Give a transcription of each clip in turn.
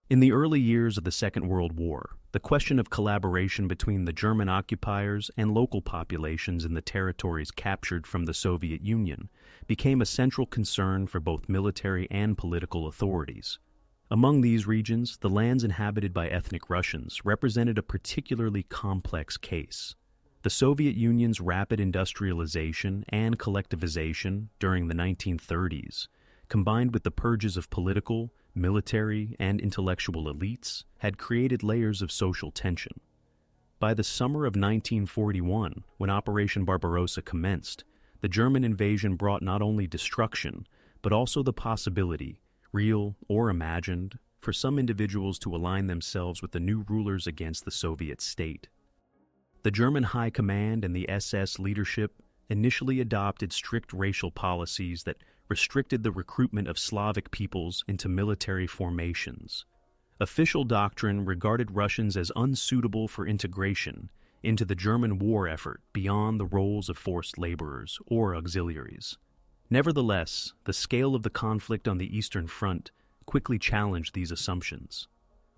In the early years of the Second World War, the question of collaboration between the German occupiers and local populations in the territories captured from the Soviet Union became a central concern for both military and political authorities. Among these regions, the lands inhabited by ethnic Russians represented a particularly complex case. The Soviet Union's rapid industrialization and collectivization during the 1930s, combined with the purges of political, military, and intellectual elites, had created layers of social tension. By the summer of 1941, when Operation Barbarossa commenced, the German invasion brought not only destruction, but also the possibility, real or imagined, for some individuals to align themselves with the new rulers against the Soviet state. The German High Command and the SS leadership initially adopted strict racial policies that restricted the recruitment of Slavic peoples into military formations. Official doctrine regarded Russians as unsuitable for integration into the German war effort beyond the roles of forced laborers or auxiliaries. Nevertheless, the scale of the conflict on the Eastern Front quickly challenged these assumptions.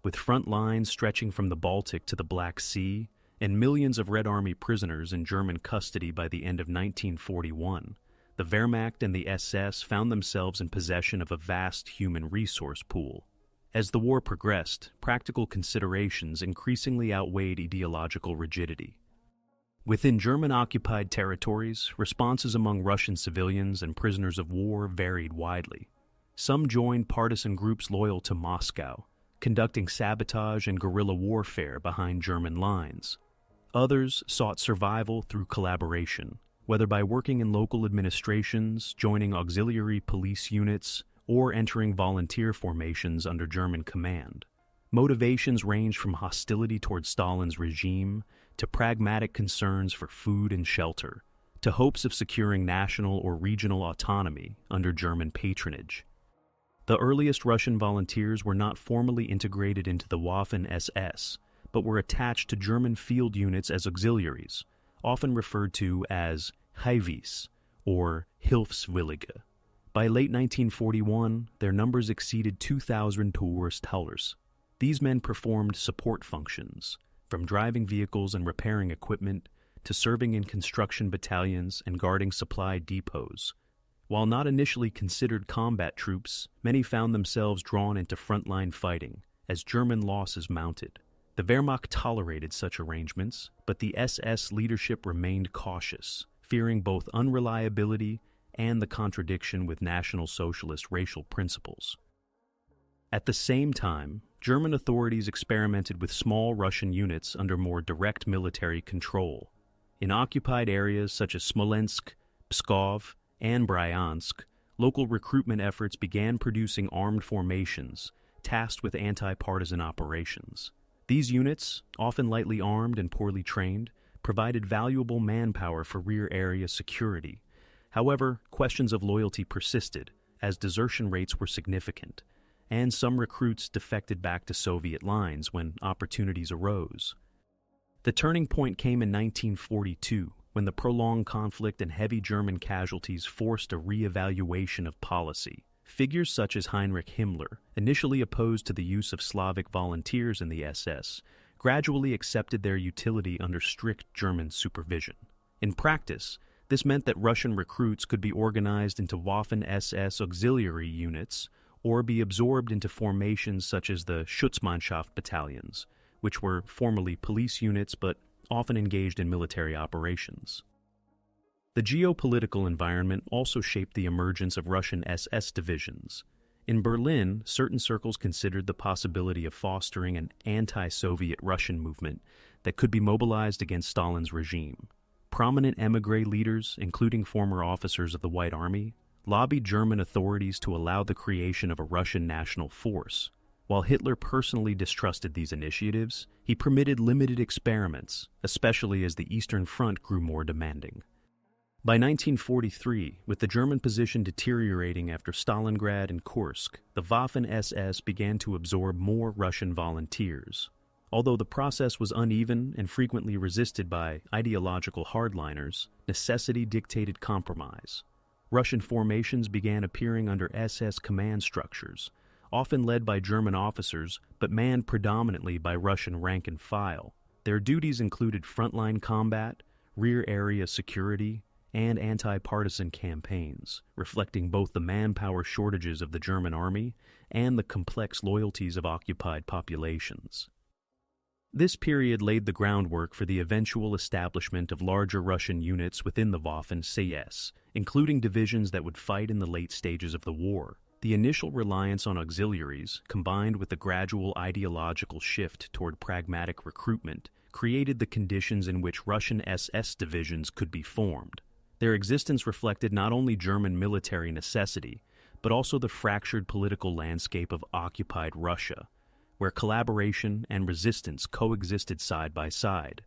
With front lines stretching from the Baltic to the Black Sea and millions of Red Army prisoners in German custody by the end of 1941, the Wehrmacht and the SS found themselves in possession of a vast human resource pool. As the war progressed, practical considerations increasingly outweighed ideological rigidity. Within German-occupied territories, responses among Russian civilians and prisoners of war varied widely. Some joined partisan groups loyal to Moscow, conducting sabotage and guerrilla warfare behind German lines. Others sought survival through collaboration, whether by working in local administrations, joining auxiliary police units, or entering volunteer formations under German command. Motivations ranged from hostility toward Stalin's regime to pragmatic concerns for food and shelter, to hopes of securing national or regional autonomy under German patronage. The earliest Russian volunteers were not formally integrated into the Waffen-SS, but were attached to German field units as auxiliaries, often referred to as Hiwis or Hilfswillige. By late 1941, their numbers exceeded 2,000 Touristhaulers. These men performed support functions, from driving vehicles and repairing equipment to serving in construction battalions and guarding supply depots. While not initially considered combat troops, many found themselves drawn into frontline fighting as German losses mounted. The Wehrmacht tolerated such arrangements, but the SS leadership remained cautious, fearing both unreliability and the contradiction with National Socialist racial principles. At the same time, German authorities experimented with small Russian units under more direct military control. In occupied areas such as Smolensk, Pskov, and Bryansk, local recruitment efforts began producing armed formations tasked with anti-partisan operations. These units, often lightly armed and poorly trained, provided valuable manpower for rear area security. However, questions of loyalty persisted, as desertion rates were significant, and some recruits defected back to Soviet lines when opportunities arose. The turning point came in 1942, when the prolonged conflict and heavy German casualties forced a re-evaluation of policy. Figures such as Heinrich Himmler, initially opposed to the use of Slavic volunteers in the SS, gradually accepted their utility under strict German supervision. In practice, this meant that Russian recruits could be organized into Waffen-SS auxiliary units or be absorbed into formations such as the Schutzmannschaft battalions, which were formerly police units but often engaged in military operations. The geopolitical environment also shaped the emergence of Russian SS divisions. In Berlin, certain circles considered the possibility of fostering an anti-Soviet Russian movement that could be mobilized against Stalin's regime. Prominent émigré leaders, including former officers of the White Army, lobbied German authorities to allow the creation of a Russian national force. While Hitler personally distrusted these initiatives, he permitted limited experiments, especially as the Eastern Front grew more demanding. By 1943, with the German position deteriorating after Stalingrad and Kursk, the Waffen-SS began to absorb more Russian volunteers. Although the process was uneven and frequently resisted by ideological hardliners, necessity dictated compromise. Russian formations began appearing under SS command structures, often led by German officers but manned predominantly by Russian rank and file. Their duties included frontline combat, rear area security, and anti-partisan campaigns, reflecting both the manpower shortages of the German army and the complex loyalties of occupied populations. This period laid the groundwork for the eventual establishment of larger Russian units within the Waffen-SS, including divisions that would fight in the late stages of the war. The initial reliance on auxiliaries, combined with the gradual ideological shift toward pragmatic recruitment, created the conditions in which Russian SS divisions could be formed. Their existence reflected not only German military necessity, but also the fractured political landscape of occupied Russia, where collaboration and resistance coexisted side by side.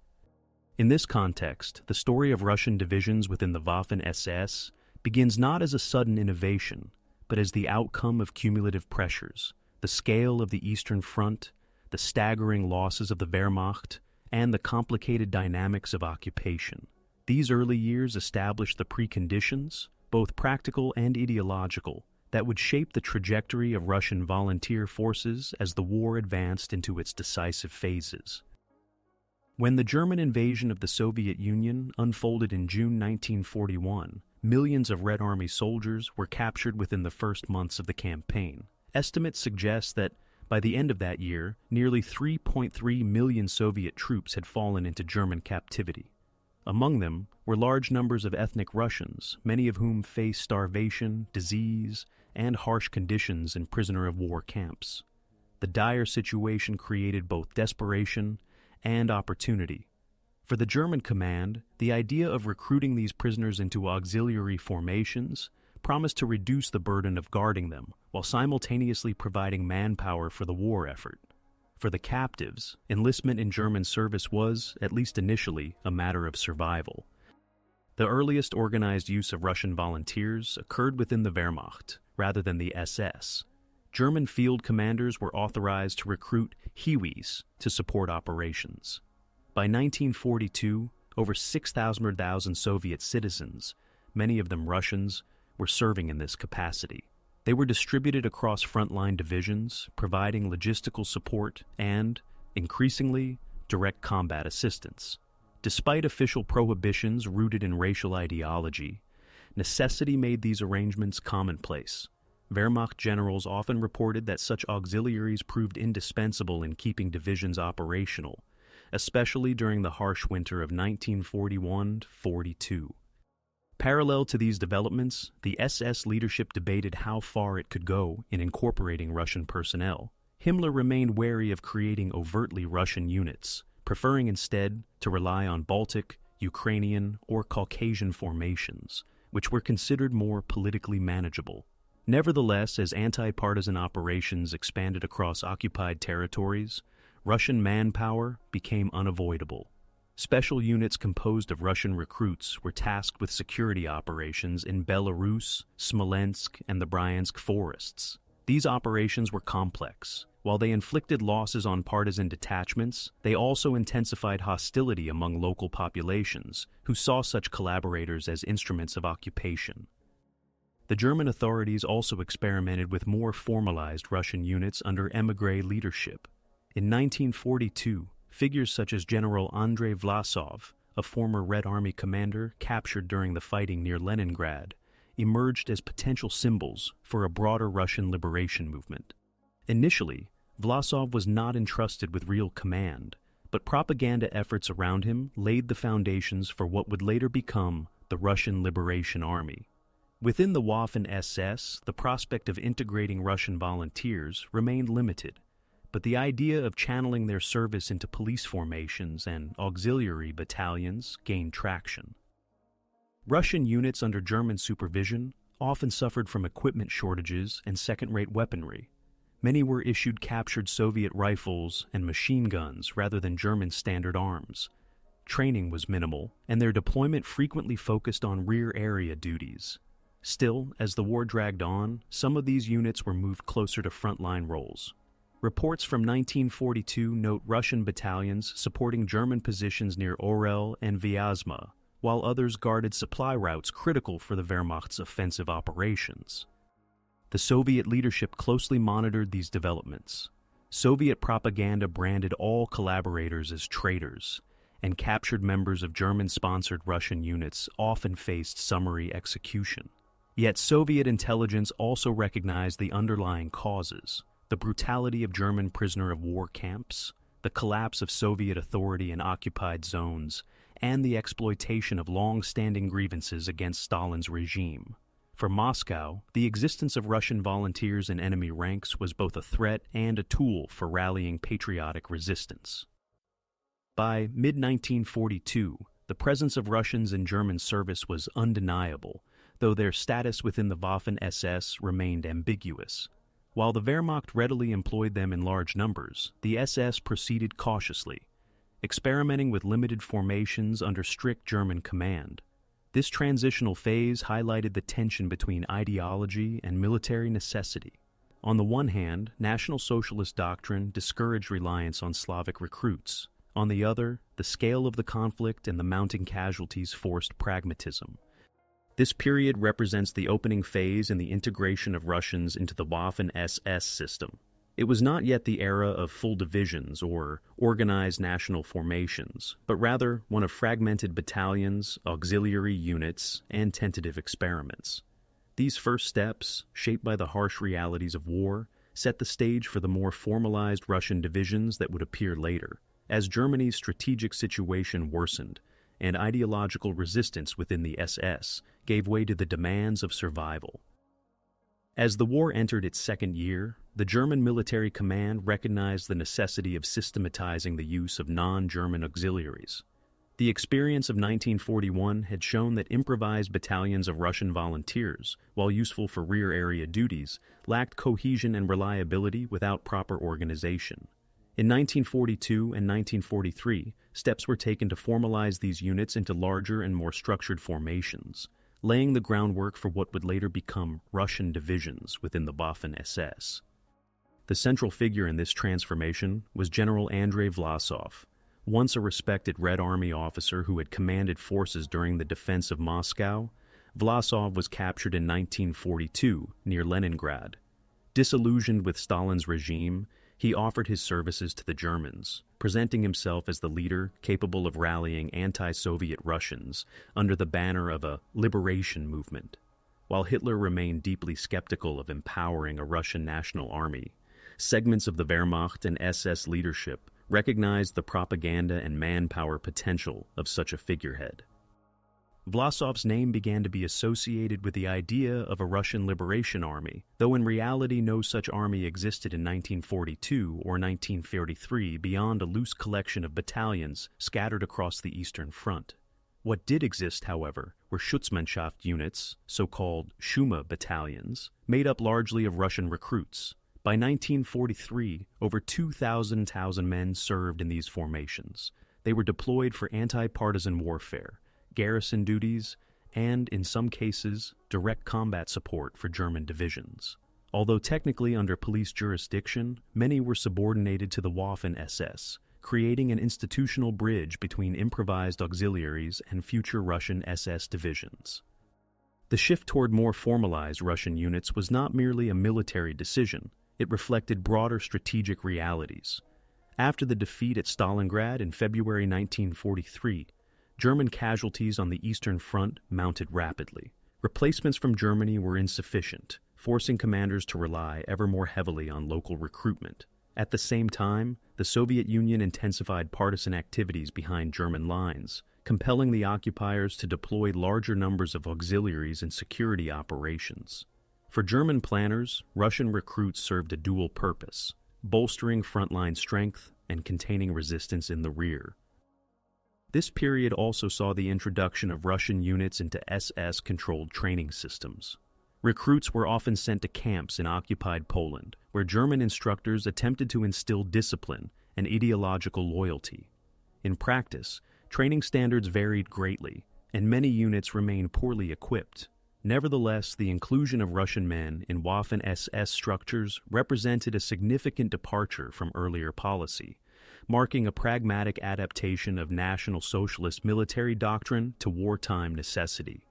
In this context, the story of Russian divisions within the Waffen-SS begins not as a sudden innovation, but as the outcome of cumulative pressures, the scale of the Eastern Front, the staggering losses of the Wehrmacht, and the complicated dynamics of occupation. These early years established the preconditions, both practical and ideological, that would shape the trajectory of Russian volunteer forces as the war advanced into its decisive phases. When the German invasion of the Soviet Union unfolded in June 1941, millions of Red Army soldiers were captured within the first months of the campaign. Estimates suggest that by the end of that year, nearly 3.3 million Soviet troops had fallen into German captivity. Among them were large numbers of ethnic Russians, many of whom faced starvation, disease, and harsh conditions in prisoner-of-war camps. The dire situation created both desperation and opportunity. For the German command, the idea of recruiting these prisoners into auxiliary formations promised to reduce the burden of guarding them, while simultaneously providing manpower for the war effort. For the captives, enlistment in German service was, at least initially, a matter of survival. The earliest organized use of Russian volunteers occurred within the Wehrmacht, rather than the SS. German field commanders were authorized to recruit Hiwis to support operations. By 1942, over 6,000 Soviet citizens, many of them Russians, were serving in this capacity. They were distributed across frontline divisions, providing logistical support and, increasingly, direct combat assistance. Despite official prohibitions rooted in racial ideology, necessity made these arrangements commonplace. Wehrmacht generals often reported that such auxiliaries proved indispensable in keeping divisions operational, especially during the harsh winter of 1941-42. Parallel to these developments, the SS leadership debated how far it could go in incorporating Russian personnel. Himmler remained wary of creating overtly Russian units, preferring instead to rely on Baltic, Ukrainian, or Caucasian formations, which were considered more politically manageable. Nevertheless, as anti-partisan operations expanded across occupied territories, Russian manpower became unavoidable. Special units composed of Russian recruits were tasked with security operations in Belarus, Smolensk, and the Bryansk forests. These operations were complex. While they inflicted losses on partisan detachments, they also intensified hostility among local populations, who saw such collaborators as instruments of occupation. The German authorities also experimented with more formalized Russian units under émigré leadership. In 1942, figures such as General Andrey Vlasov, a former Red Army commander captured during the fighting near Leningrad, emerged as potential symbols for a broader Russian liberation movement. Initially, Vlasov was not entrusted with real command, but propaganda efforts around him laid the foundations for what would later become the Russian Liberation Army. Within the Waffen-SS, the prospect of integrating Russian volunteers remained limited, but the idea of channeling their service into police formations and auxiliary battalions gained traction. Russian units under German supervision often suffered from equipment shortages and second-rate weaponry. Many were issued captured Soviet rifles and machine guns rather than German standard arms. Training was minimal, and their deployment frequently focused on rear area duties. Still, as the war dragged on, some of these units were moved closer to frontline roles. Reports from 1942 note Russian battalions supporting German positions near Orel and Vyazma, while others guarded supply routes critical for the Wehrmacht's offensive operations. The Soviet leadership closely monitored these developments. Soviet propaganda branded all collaborators as traitors, and captured members of German-sponsored Russian units often faced summary execution. Yet Soviet intelligence also recognized the underlying causes: the brutality of German prisoner-of-war camps, the collapse of Soviet authority in occupied zones, and the exploitation of long-standing grievances against Stalin's regime. For Moscow, the existence of Russian volunteers in enemy ranks was both a threat and a tool for rallying patriotic resistance. By mid-1942, the presence of Russians in German service was undeniable, though their status within the Waffen-SS remained ambiguous. While the Wehrmacht readily employed them in large numbers, the SS proceeded cautiously, experimenting with limited formations under strict German command. This transitional phase highlighted the tension between ideology and military necessity. On the one hand, National Socialist doctrine discouraged reliance on Slavic recruits. On the other, the scale of the conflict and the mounting casualties forced pragmatism. This period represents the opening phase in the integration of Russians into the Waffen-SS system. It was not yet the era of full divisions or organized national formations, but rather one of fragmented battalions, auxiliary units, and tentative experiments. These first steps, shaped by the harsh realities of war, set the stage for the more formalized Russian divisions that would appear later, as Germany's strategic situation worsened, and ideological resistance within the SS gave way to the demands of survival. As the war entered its second year, the German military command recognized the necessity of systematizing the use of non-German auxiliaries. The experience of 1941 had shown that improvised battalions of Russian volunteers, while useful for rear area duties, lacked cohesion and reliability without proper organization. In 1942 and 1943, steps were taken to formalize these units into larger and more structured formations, laying the groundwork for what would later become Russian divisions within the Waffen-SS. The central figure in this transformation was General Andrey Vlasov, once a respected Red Army officer who had commanded forces during the defense of Moscow. Vlasov was captured in 1942 near Leningrad. Disillusioned with Stalin's regime, he offered his services to the Germans, presenting himself as the leader capable of rallying anti-Soviet Russians under the banner of a liberation movement. While Hitler remained deeply skeptical of empowering a Russian national army, segments of the Wehrmacht and SS leadership recognized the propaganda and manpower potential of such a figurehead. Vlasov's name began to be associated with the idea of a Russian liberation army, though in reality no such army existed in 1942 or 1943 beyond a loose collection of battalions scattered across the Eastern Front. What did exist, however, were Schutzmannschaft units, so-called Shuma battalions, made up largely of Russian recruits. By 1943, over 2,000 men served in these formations. They were deployed for anti-partisan warfare, garrison duties, and, in some cases, direct combat support for German divisions. Although technically under police jurisdiction, many were subordinated to the Waffen-SS, creating an institutional bridge between improvised auxiliaries and future Russian SS divisions. The shift toward more formalized Russian units was not merely a military decision, it reflected broader strategic realities. After the defeat at Stalingrad in February 1943, German casualties on the Eastern Front mounted rapidly. Replacements from Germany were insufficient, forcing commanders to rely ever more heavily on local recruitment. At the same time, the Soviet Union intensified partisan activities behind German lines, compelling the occupiers to deploy larger numbers of auxiliaries in security operations. For German planners, Russian recruits served a dual purpose: bolstering frontline strength and containing resistance in the rear. This period also saw the introduction of Russian units into SS-controlled training systems. Recruits were often sent to camps in occupied Poland, where German instructors attempted to instill discipline and ideological loyalty. In practice, training standards varied greatly, and many units remained poorly equipped. Nevertheless, the inclusion of Russian men in Waffen-SS structures represented a significant departure from earlier policy, marking a pragmatic adaptation of National Socialist military doctrine to wartime necessity.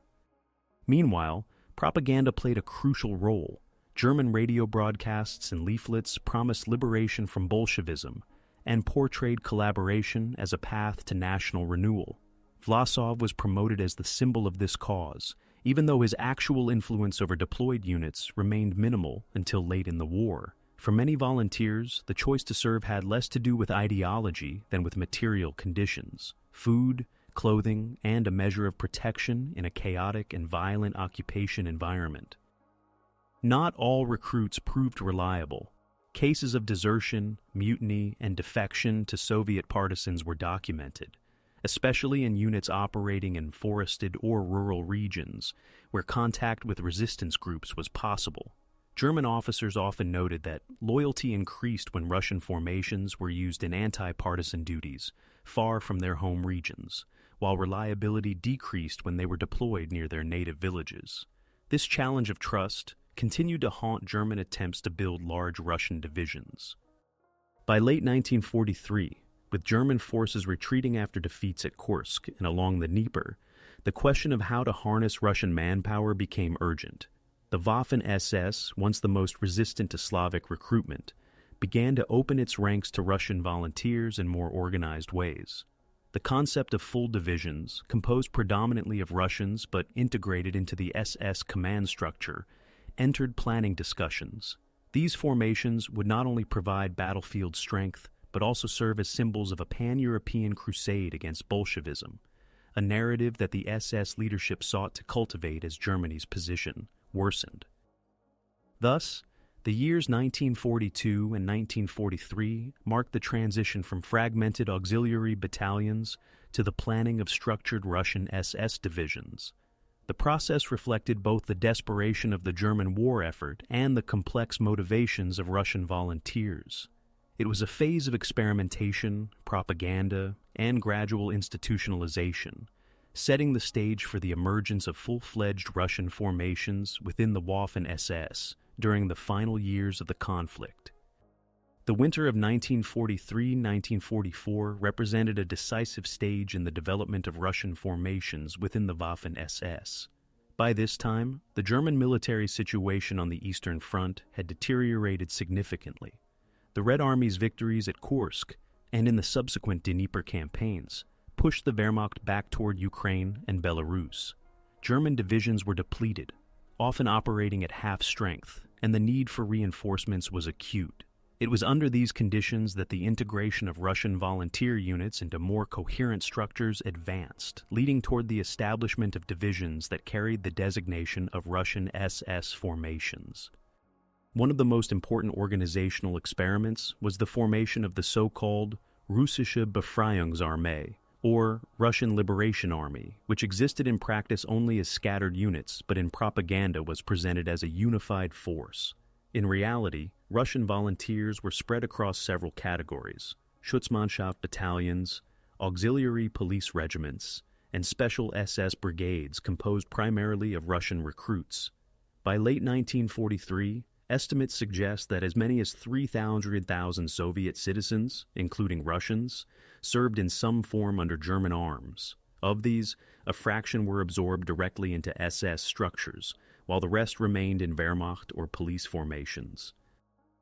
Meanwhile, propaganda played a crucial role. German radio broadcasts and leaflets promised liberation from Bolshevism and portrayed collaboration as a path to national renewal. Vlasov was promoted as the symbol of this cause, even though his actual influence over deployed units remained minimal until late in the war. For many volunteers, the choice to serve had less to do with ideology than with material conditions: food, clothing, and a measure of protection in a chaotic and violent occupation environment. Not all recruits proved reliable. Cases of desertion, mutiny, and defection to Soviet partisans were documented, especially in units operating in forested or rural regions, where contact with resistance groups was possible. German officers often noted that loyalty increased when Russian formations were used in anti-partisan duties, far from their home regions, while reliability decreased when they were deployed near their native villages. This challenge of trust continued to haunt German attempts to build large Russian divisions. By late 1943, with German forces retreating after defeats at Kursk and along the Dnieper, the question of how to harness Russian manpower became urgent. The Waffen-SS, once the most resistant to Slavic recruitment, began to open its ranks to Russian volunteers in more organized ways. The concept of full divisions, composed predominantly of Russians but integrated into the SS command structure, entered planning discussions. These formations would not only provide battlefield strength, but also serve as symbols of a pan-European crusade against Bolshevism, a narrative that the SS leadership sought to cultivate as Germany's position worsened. Thus, the years 1942 and 1943 marked the transition from fragmented auxiliary battalions to the planning of structured Russian SS divisions. The process reflected both the desperation of the German war effort and the complex motivations of Russian volunteers. It was a phase of experimentation, propaganda, and gradual institutionalization, setting the stage for the emergence of full-fledged Russian formations within the Waffen-SS during the final years of the conflict. The winter of 1943-1944 represented a decisive stage in the development of Russian formations within the Waffen-SS. By this time, the German military situation on the Eastern Front had deteriorated significantly. The Red Army's victories at Kursk and in the subsequent Dnieper campaigns pushed the Wehrmacht back toward Ukraine and Belarus. German divisions were depleted, often operating at half strength, and the need for reinforcements was acute. It was under these conditions that the integration of Russian volunteer units into more coherent structures advanced, leading toward the establishment of divisions that carried the designation of Russian SS formations. One of the most important organizational experiments was the formation of the so-called Russische Befreiungsarmee, or Russian Liberation Army, which existed in practice only as scattered units, but in propaganda was presented as a unified force. In reality, Russian volunteers were spread across several categories: Schutzmannschaft battalions, auxiliary police regiments, and special SS brigades composed primarily of Russian recruits. By late 1943, estimates suggest that as many as 300,000 Soviet citizens, including Russians, served in some form under German arms. Of these, a fraction were absorbed directly into SS structures, while the rest remained in Wehrmacht or police formations.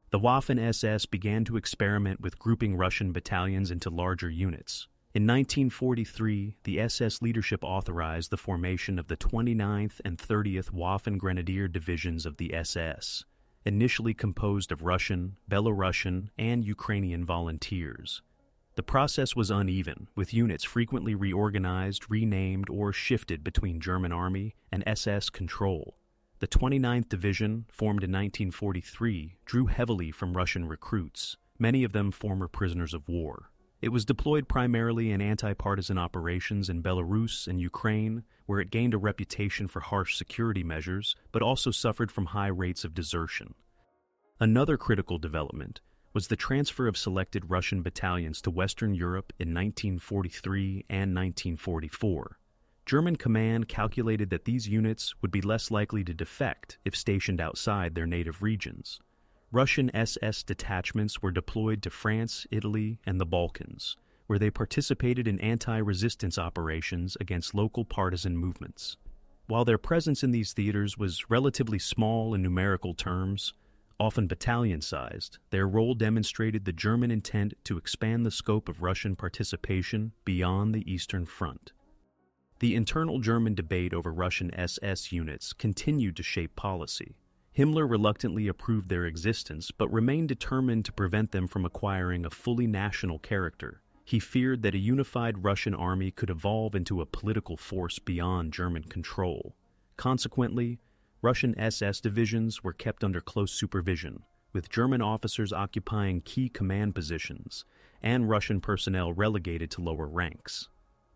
The Waffen-SS began to experiment with grouping Russian battalions into larger units. In 1943, the SS leadership authorized the formation of the 29th and 30th Waffen-Grenadier Divisions of the SS, initially composed of Russian, Belarusian, and Ukrainian volunteers. The process was uneven, with units frequently reorganized, renamed, or shifted between German Army and SS control. The 29th Division, formed in 1943, drew heavily from Russian recruits, many of them former prisoners of war. It was deployed primarily in anti-partisan operations in Belarus and Ukraine, where it gained a reputation for harsh security measures, but also suffered from high rates of desertion. Another critical development was the transfer of selected Russian battalions to Western Europe in 1943 and 1944. German command calculated that these units would be less likely to defect if stationed outside their native regions. Russian SS detachments were deployed to France, Italy, and the Balkans, where they participated in anti-resistance operations against local partisan movements. While their presence in these theaters was relatively small in numerical terms, often battalion-sized, their role demonstrated the German intent to expand the scope of Russian participation beyond the Eastern Front. The internal German debate over Russian SS units continued to shape policy. Himmler reluctantly approved their existence, but remained determined to prevent them from acquiring a fully national character. He feared that a unified Russian army could evolve into a political force beyond German control. Consequently, Russian SS divisions were kept under close supervision, with German officers occupying key command positions and Russian personnel relegated to lower ranks.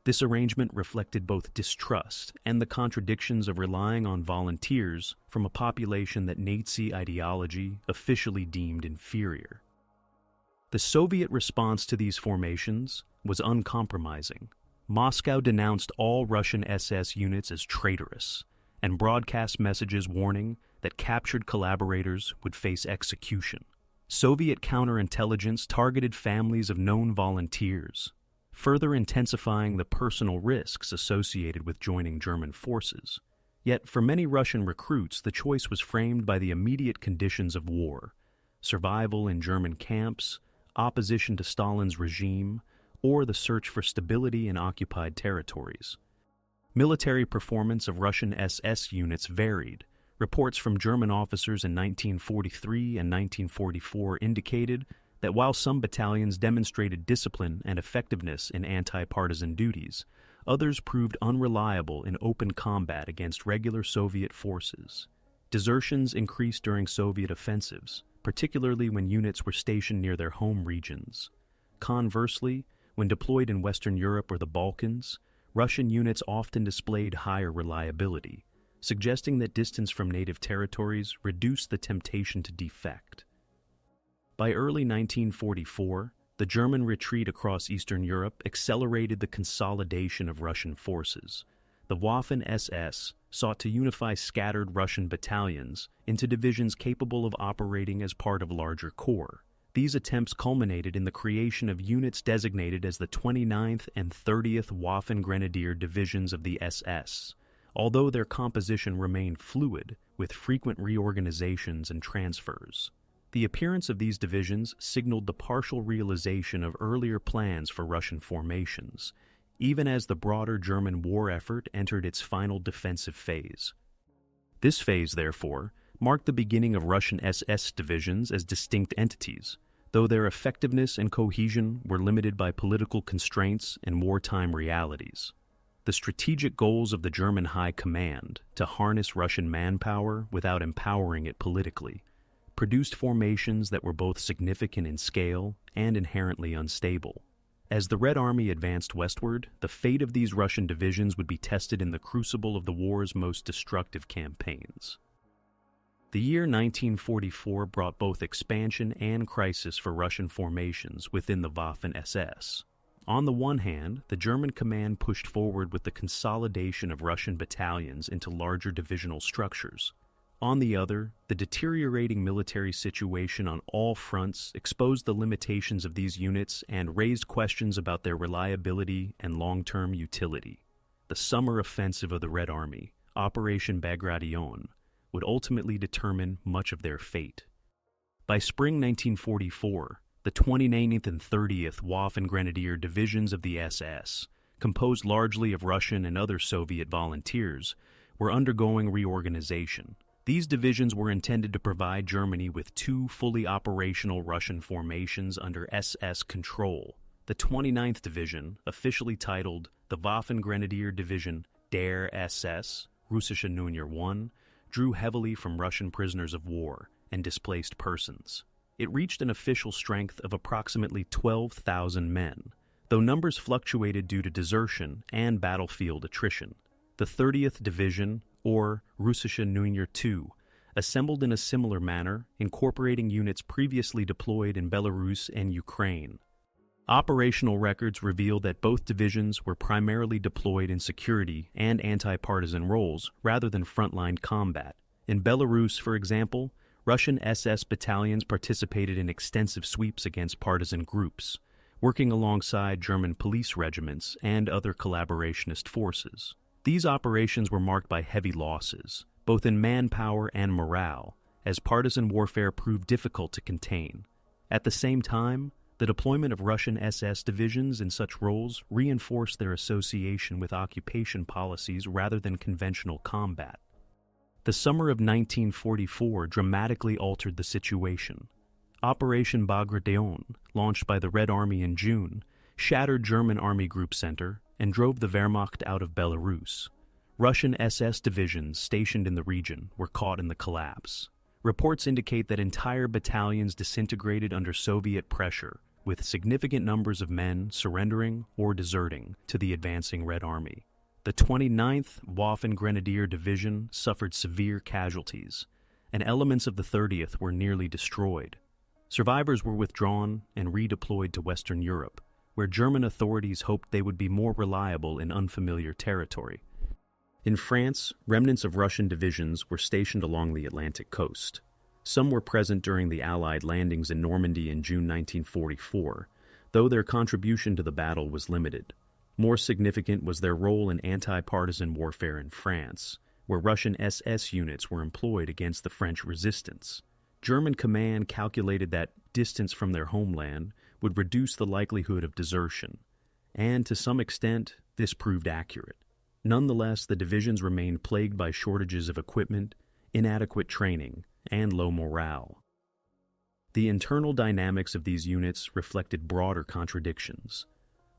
This arrangement reflected both distrust and the contradictions of relying on volunteers from a population that Nazi ideology officially deemed inferior. The Soviet response to these formations was uncompromising. Moscow denounced all Russian SS units as traitorous and broadcast messages warning that captured collaborators would face execution. Soviet counterintelligence targeted families of known volunteers, further intensifying the personal risks associated with joining German forces. Yet for many Russian recruits, the choice was framed by the immediate conditions of war: survival in German camps, opposition to Stalin's regime, or the search for stability in occupied territories. Military performance of Russian SS units varied. Reports from German officers in 1943 and 1944 indicated that while some battalions demonstrated discipline and effectiveness in anti-partisan duties, others proved unreliable in open combat against regular Soviet forces. Desertions increased during Soviet offensives, particularly when units were stationed near their home regions. Conversely, when deployed in Western Europe or the Balkans, Russian units often displayed higher reliability, suggesting that distance from native territories reduced the temptation to defect. By early 1944, the German retreat across Eastern Europe accelerated the consolidation of Russian forces. The Waffen-SS sought to unify scattered Russian battalions into divisions capable of operating as part of larger corps. These attempts culminated in the creation of units designated as the 29th and 30th Waffen-Grenadier Divisions of the SS, although their composition remained fluid, with frequent reorganizations and transfers. The appearance of these divisions signaled the partial realization of earlier plans for Russian formations, even as the broader German war effort entered its final defensive phase. This phase, therefore, marked the beginning of Russian SS divisions as distinct entities, though their effectiveness and cohesion were limited by political constraints and wartime realities. The strategic goals of the German High Command, to harness Russian manpower without empowering it politically, produced formations that were both significant in scale and inherently unstable. As the Red Army advanced westward, the fate of these Russian divisions would be tested in the crucible of the war's most destructive campaigns. The year 1944 brought both expansion and crisis for Russian formations within the Waffen-SS. On the one hand, the German command pushed forward with the consolidation of Russian battalions into larger divisional structures. On the other, the deteriorating military situation on all fronts exposed the limitations of these units and raised questions about their reliability and long-term utility. The summer offensive of the Red Army, Operation Bagration, would ultimately determine much of their fate. By spring 1944, the 29th and 30th Waffen-Grenadier Divisions of the SS, composed largely of Russian and other Soviet volunteers, were undergoing reorganization. These divisions were intended to provide Germany with two fully operational Russian formations under SS control. The 29th Division, officially titled the Waffen-Grenadier Division der SS, Russische Nummer 1, drew heavily from Russian prisoners of war and displaced persons. It reached an official strength of approximately 12,000 men, though numbers fluctuated due to desertion and battlefield attrition. The 30th Division, or Russische Nummer 2, assembled in a similar manner, incorporating units previously deployed in Belarus and Ukraine. Operational records reveal that both divisions were primarily deployed in security and anti-partisan roles rather than frontline combat. In Belarus, for example, Russian SS battalions participated in extensive sweeps against partisan groups, working alongside German police regiments and other collaborationist forces. These operations were marked by heavy losses, both in manpower and morale, as partisan warfare proved difficult to contain. At the same time, the deployment of Russian SS divisions in such roles reinforced their association with occupation policies rather than conventional combat. The summer of 1944 dramatically altered the situation. Operation Bagration, launched by the Red Army in June, shattered German Army Group Center and drove the Wehrmacht out of Belarus. Russian SS divisions stationed in the region were caught in the collapse. Reports indicate that entire battalions disintegrated under Soviet pressure, with significant numbers of men surrendering or deserting to the advancing Red Army. The 29th Waffen-Grenadier Division suffered severe casualties, and elements of the 30th were nearly destroyed. Survivors were withdrawn and redeployed to Western Europe, where German authorities hoped they would be more reliable in unfamiliar territory. In France, remnants of Russian divisions were stationed along the Atlantic coast. Some were present during the Allied landings in Normandy in June 1944, though their contribution to the battle was limited. More significant was their role in anti-partisan warfare in France, where Russian SS units were employed against the French resistance. German command calculated that distance from their homeland would reduce the likelihood of desertion, and to some extent, this proved accurate. Nonetheless, the divisions remained plagued by shortages of equipment, inadequate training, and low morale. The internal dynamics of these units reflected broader contradictions.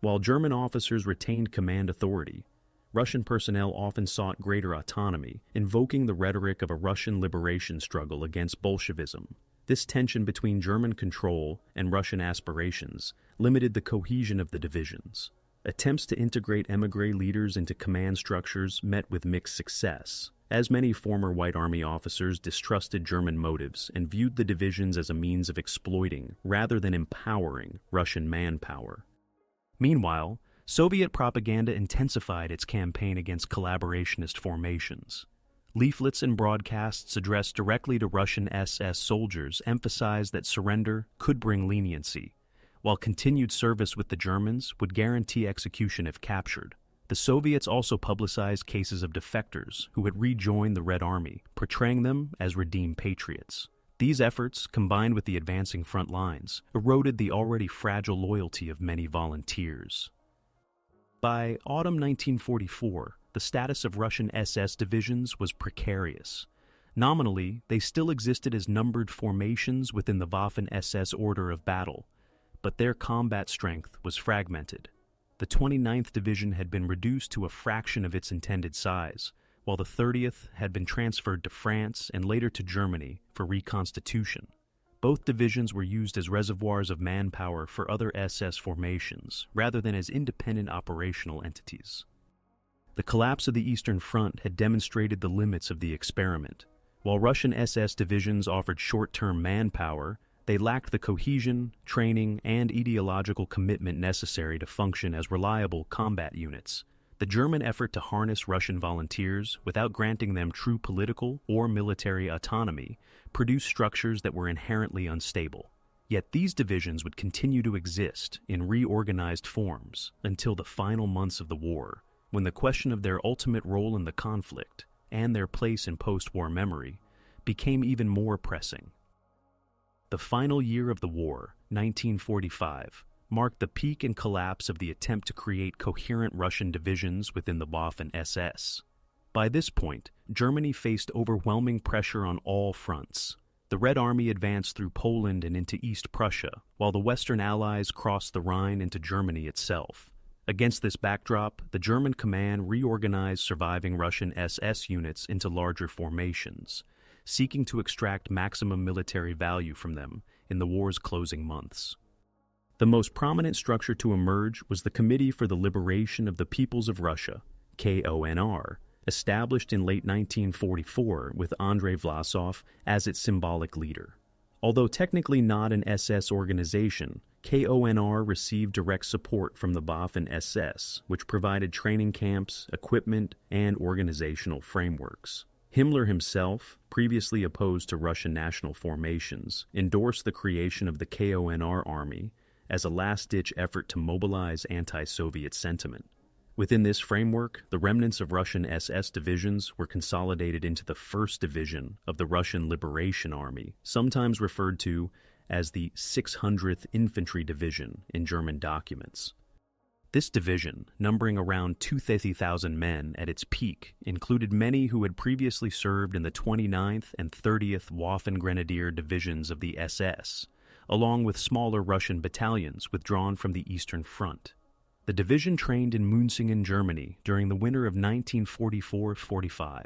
While German officers retained command authority, Russian personnel often sought greater autonomy, invoking the rhetoric of a Russian liberation struggle against Bolshevism. This tension between German control and Russian aspirations limited the cohesion of the divisions. Attempts to integrate émigré leaders into command structures met with mixed success, as many former White Army officers distrusted German motives and viewed the divisions as a means of exploiting rather than empowering Russian manpower. Meanwhile, Soviet propaganda intensified its campaign against collaborationist formations. Leaflets and broadcasts addressed directly to Russian SS soldiers emphasized that surrender could bring leniency, while continued service with the Germans would guarantee execution if captured. The Soviets also publicized cases of defectors who had rejoined the Red Army, portraying them as redeemed patriots. These efforts, combined with the advancing front lines, eroded the already fragile loyalty of many volunteers. By autumn 1944, the status of Russian SS divisions was precarious. Nominally, they still existed as numbered formations within the Waffen-SS order of battle, but their combat strength was fragmented. The 29th Division had been reduced to a fraction of its intended size, while the 30th had been transferred to France and later to Germany for reconstitution. Both divisions were used as reservoirs of manpower for other SS formations, rather than as independent operational entities. The collapse of the Eastern Front had demonstrated the limits of the experiment. While Russian SS divisions offered short-term manpower, they lacked the cohesion, training, and ideological commitment necessary to function as reliable combat units. The German effort to harness Russian volunteers without granting them true political or military autonomy produced structures that were inherently unstable. Yet these divisions would continue to exist in reorganized forms until the final months of the war, when the question of their ultimate role in the conflict and their place in post-war memory became even more pressing. The final year of the war, 1945, marked the peak and collapse of the attempt to create coherent Russian divisions within the Waffen-SS. By this point, Germany faced overwhelming pressure on all fronts. The Red Army advanced through Poland and into East Prussia, while the Western Allies crossed the Rhine into Germany itself. Against this backdrop, the German command reorganized surviving Russian SS units into larger formations, seeking to extract maximum military value from them in the war's closing months. The most prominent structure to emerge was the Committee for the Liberation of the Peoples of Russia, KONR, established in late 1944 with Andrey Vlasov as its symbolic leader. Although technically not an SS organization, KONR received direct support from the Waffen-SS, which provided training camps, equipment, and organizational frameworks. Himmler himself, previously opposed to Russian national formations, endorsed the creation of the KONR army as a last-ditch effort to mobilize anti-Soviet sentiment. Within this framework, the remnants of Russian SS divisions were consolidated into the 1st Division of the Russian Liberation Army, sometimes referred to as the 600th Infantry Division in German documents. This division, numbering around 230,000 men at its peak, included many who had previously served in the 29th and 30th Waffen-Grenadier Divisions of the SS, along with smaller Russian battalions withdrawn from the Eastern Front. The division trained in Münsingen, Germany, during the winter of 1944-45.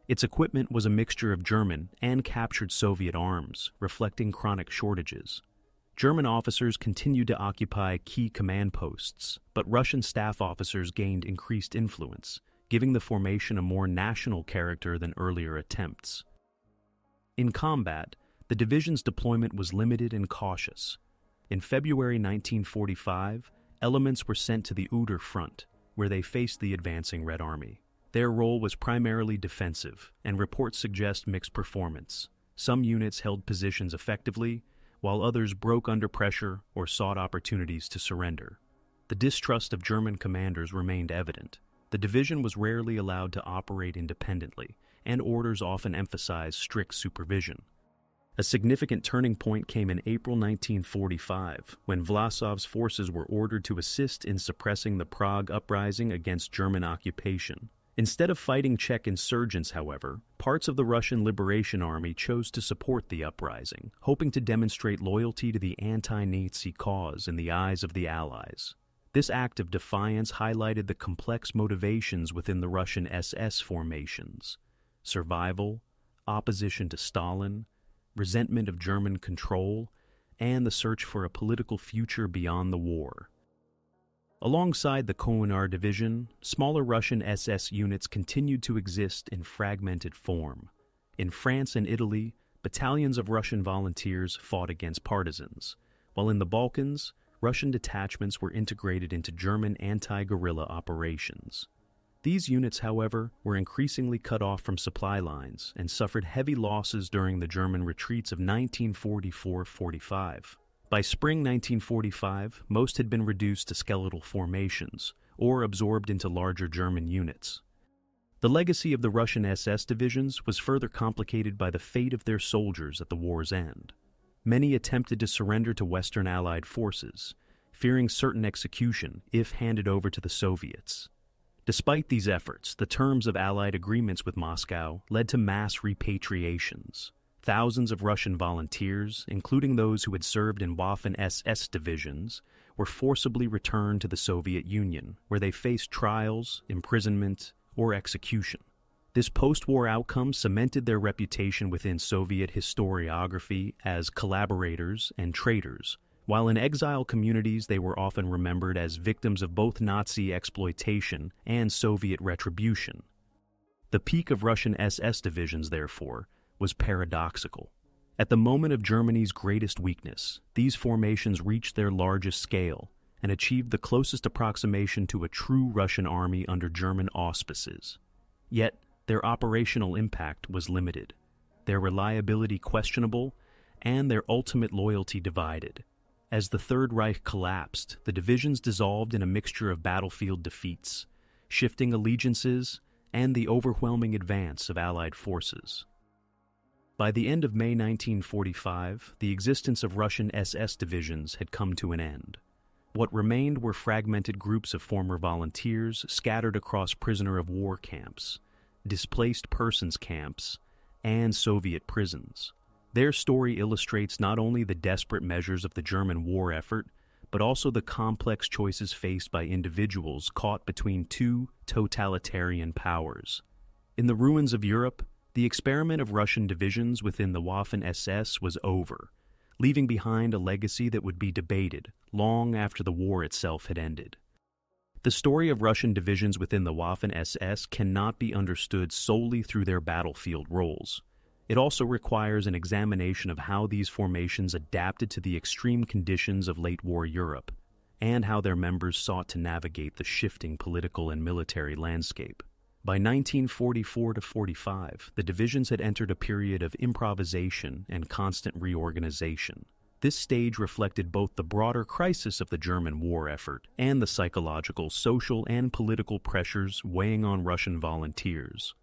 Its equipment was a mixture of German and captured Soviet arms, reflecting chronic shortages. German officers continued to occupy key command posts, but Russian staff officers gained increased influence, giving the formation a more national character than earlier attempts. In combat, the division's deployment was limited and cautious. In February 1945, elements were sent to the Oder front, where they faced the advancing Red Army. Their role was primarily defensive, and reports suggest mixed performance. Some units held positions effectively, while others broke under pressure or sought opportunities to surrender. The distrust of German commanders remained evident. The division was rarely allowed to operate independently, and orders often emphasized strict supervision. A significant turning point came in April 1945, when Vlasov's forces were ordered to assist in suppressing the Prague Uprising against German occupation. Instead of fighting Czech insurgents, however, parts of the Russian Liberation Army chose to support the uprising, hoping to demonstrate loyalty to the anti-Nazi cause in the eyes of the Allies. This act of defiance highlighted the complex motivations within the Russian SS formations: survival, opposition to Stalin, resentment of German control, and the search for a political future beyond the war. Alongside the KONR division, smaller Russian SS units continued to exist in fragmented form. In France and Italy, battalions of Russian volunteers fought against partisans, while in the Balkans, Russian detachments were integrated into German anti-guerrilla operations. These units, however, were increasingly cut off from supply lines and suffered heavy losses during the German retreats of 1944-45. By spring 1945, most had been reduced to skeletal formations or absorbed into larger German units. The legacy of the Russian SS divisions was further complicated by the fate of their soldiers at the war's end. Many attempted to surrender to Western Allied forces, fearing certain execution if handed over to the Soviets. Despite these efforts, the terms of Allied agreements with Moscow led to mass repatriations. Thousands of Russian volunteers, including those who had served in Waffen-SS divisions, were forcibly returned to the Soviet Union, where they faced trials, imprisonment, or execution. This post-war outcome cemented their reputation within Soviet historiography as collaborators and traitors, while in exile communities they were often remembered as victims of both Nazi exploitation and Soviet retribution. The peak of Russian SS divisions, therefore, was paradoxical. At the moment of Germany's greatest weakness, these formations reached their largest scale and achieved the closest approximation to a true Russian army under German auspices. Yet, their operational impact was limited, their reliability questionable, and their ultimate loyalty divided. As the Third Reich collapsed, the divisions dissolved in a mixture of battlefield defeats, shifting allegiances, and the overwhelming advance of Allied forces. By the end of May 1945, the existence of Russian SS divisions had come to an end. What remained were fragmented groups of former volunteers scattered across prisoner-of-war camps, displaced persons camps, and Soviet prisons. Their story illustrates not only the desperate measures of the German war effort, but also the complex choices faced by individuals caught between two totalitarian powers. In the ruins of Europe, the experiment of Russian divisions within the Waffen-SS was over, leaving behind a legacy that would be debated long after the war itself had ended. The story of Russian divisions within the Waffen-SS cannot be understood solely through their battlefield roles. It also requires an examination of how these formations adapted to the extreme conditions of late-war Europe, and how their members sought to navigate the shifting political and military landscape. By 1944-45, the divisions had entered a period of improvisation and constant reorganization. This stage reflected both the broader crisis of the German war effort and the psychological, social, and political pressures weighing on Russian volunteers.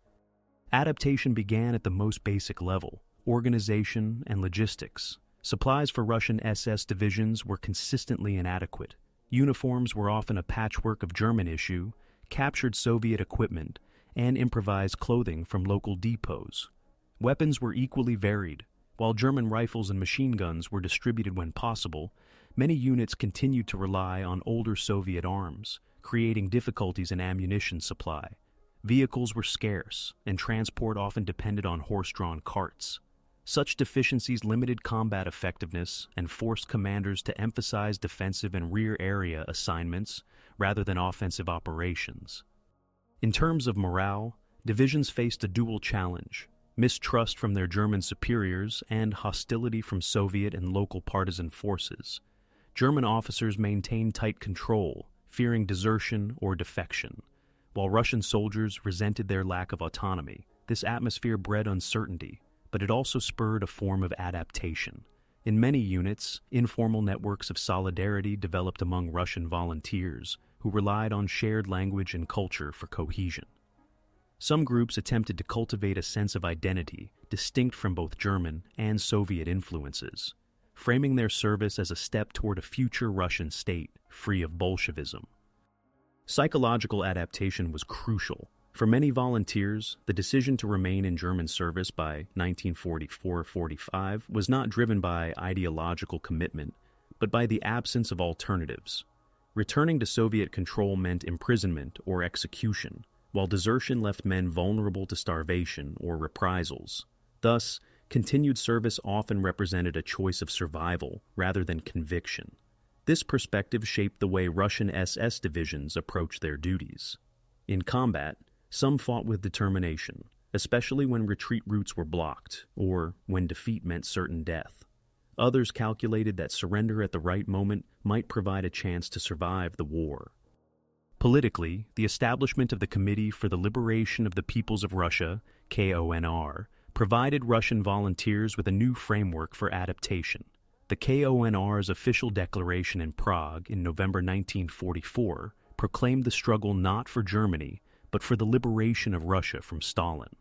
Adaptation began at the most basic level: organization and logistics. Supplies for Russian SS divisions were consistently inadequate. Uniforms were often a patchwork of German issue, captured Soviet equipment, and improvised clothing from local depots. Weapons were equally varied. While German rifles and machine guns were distributed when possible, many units continued to rely on older Soviet arms, creating difficulties in ammunition supply. Vehicles were scarce, and transport often depended on horse-drawn carts. Such deficiencies limited combat effectiveness and forced commanders to emphasize defensive and rear area assignments rather than offensive operations. In terms of morale, divisions faced a dual challenge: mistrust from their German superiors and hostility from Soviet and local partisan forces. German officers maintained tight control, fearing desertion or defection, while Russian soldiers resented their lack of autonomy. This atmosphere bred uncertainty, but it also spurred a form of adaptation. In many units, informal networks of solidarity developed among Russian volunteers who relied on shared language and culture for cohesion. Some groups attempted to cultivate a sense of identity distinct from both German and Soviet influences, framing their service as a step toward a future Russian state free of Bolshevism. Psychological adaptation was crucial. For many volunteers, the decision to remain in German service by 1944-45 was not driven by ideological commitment, but by the absence of alternatives. Returning to Soviet control meant imprisonment or execution, while desertion left men vulnerable to starvation or reprisals. Thus, continued service often represented a choice of survival rather than conviction. This perspective shaped the way Russian SS divisions approached their duties. In combat, some fought with determination, especially when retreat routes were blocked or when defeat meant certain death. Others calculated that surrender at the right moment might provide a chance to survive the war. Politically, the establishment of the Committee for the Liberation of the Peoples of Russia, KONR, provided Russian volunteers with a new framework for adaptation. The KONR's official declaration in Prague in November 1944 proclaimed the struggle not for Germany, but for the liberation of Russia from Stalin.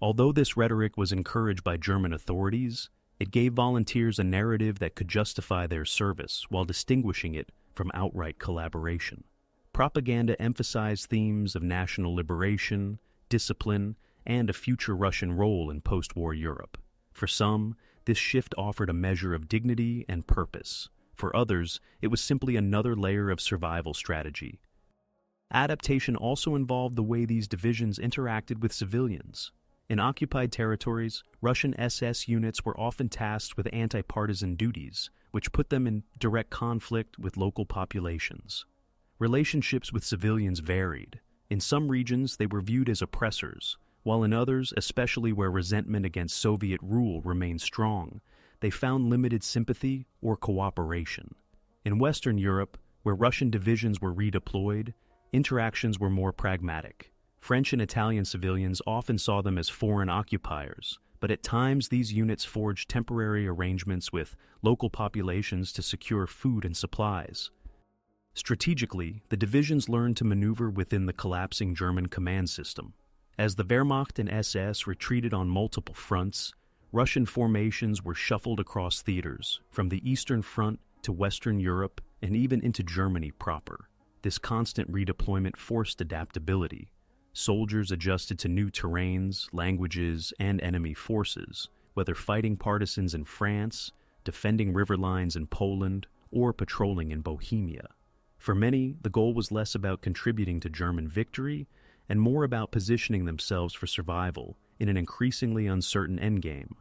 Although this rhetoric was encouraged by German authorities, it gave volunteers a narrative that could justify their service while distinguishing it from outright collaboration. Propaganda emphasized themes of national liberation, discipline, and a future Russian role in post-war Europe. For some, this shift offered a measure of dignity and purpose. For others, it was simply another layer of survival strategy. Adaptation also involved the way these divisions interacted with civilians. In occupied territories, Russian SS units were often tasked with anti-partisan duties, which put them in direct conflict with local populations. Relationships with civilians varied. In some regions, they were viewed as oppressors, while in others, especially where resentment against Soviet rule remained strong, they found limited sympathy or cooperation. In Western Europe, where Russian divisions were redeployed, interactions were more pragmatic. French and Italian civilians often saw them as foreign occupiers, but at times these units forged temporary arrangements with local populations to secure food and supplies. Strategically, the divisions learned to maneuver within the collapsing German command system. As the Wehrmacht and SS retreated on multiple fronts, Russian formations were shuffled across theaters, from the Eastern Front to Western Europe and even into Germany proper. This constant redeployment forced adaptability. Soldiers adjusted to new terrains, languages, and enemy forces, whether fighting partisans in France, defending river lines in Poland, or patrolling in Bohemia. For many, the goal was less about contributing to German victory and more about positioning themselves for survival in an increasingly uncertain endgame.